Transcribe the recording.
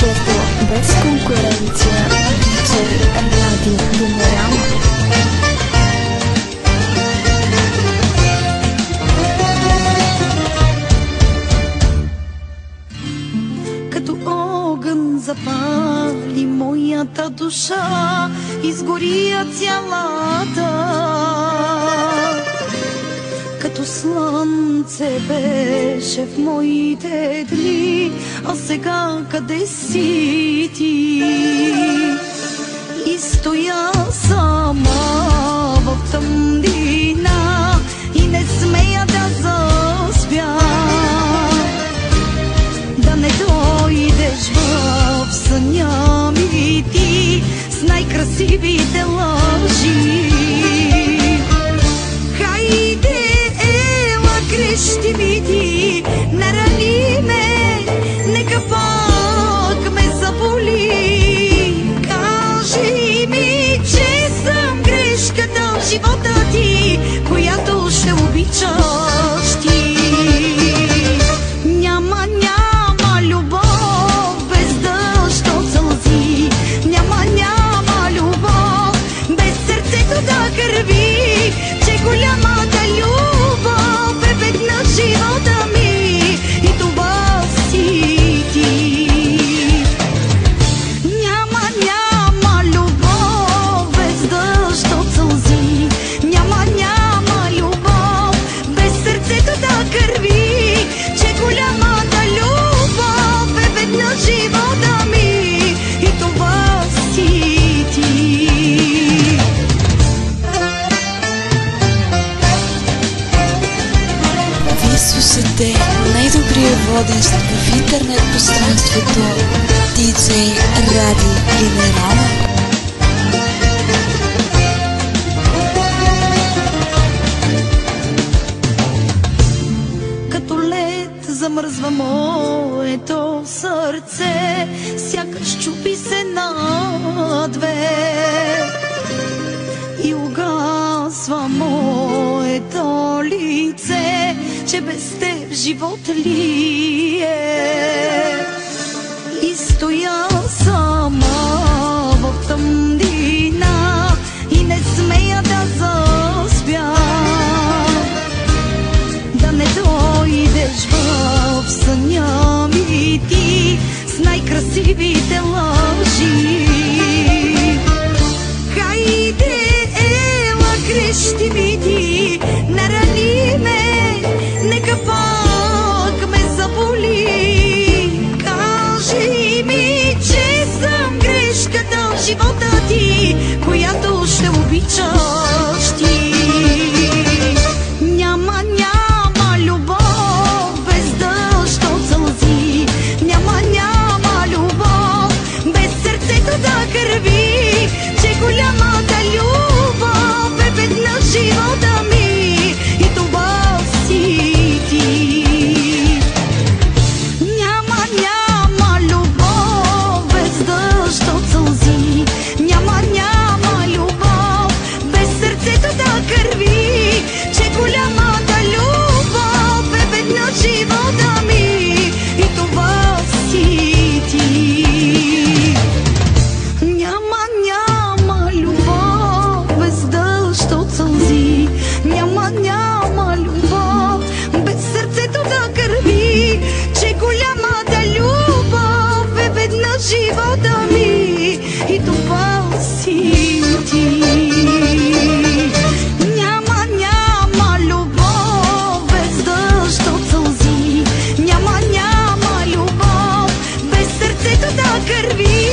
Често без конкуренция, диджей Ради Генерал. Като огън запали моята душа, изгоря цялата. Като слънце беше в моите дни, а сега къде си ти? И стоя сама в тъмнина и не смея да заспя, да не дойдеш в съня ми ти с най-красивите лъжи. Хайде, ела, крещи ми ти, нарани ме, нека пак ме заболи. Кажи ми, че съм грешката в живота ти, която ще обичаш ти. Няма любов без дъжд от сълзи, няма любов без сърцето да кърви, че голямата любов е веднъж живота ми и това си ти. Няма любов без дъжд от сълзи, няма любов без сърцето да кърви, че голямата любов е веднъж живота ми и това си ти. Вие слушате най-добрия водещ в интернет пространството диджей Ради Генерал. Като лед замръзва моето сърце, сякаш чупи се на две и угасва моето лице, че без теб живот ли е? И стоя сама в тъмнина и не смея да заспя, да не дойдеш в съня ми ти с най-красивите лъжи. Хайде, ела, крещи ми ти, нарани ме, нека пак ме заболи. Кажи ми, че съм грешката в живота ти, която ще обичаш ти. Няма любов без дъжд от сълзи, няма любов без сърцето да кърви, че голямата любов е веднъж живота ми и това си ти. Няма любов без дъжд от сълзи, няма любов без сърцето да кърви, че голямата любов е веднъж живота ми и това си ти. Няма любов без дъжд от сълзи, няма любов без сърцето да кърви, че голямата любов е веднъж живота ми и това си ти. Няма любов без дъжд от сълзи, няма любов без сърцето да кърви,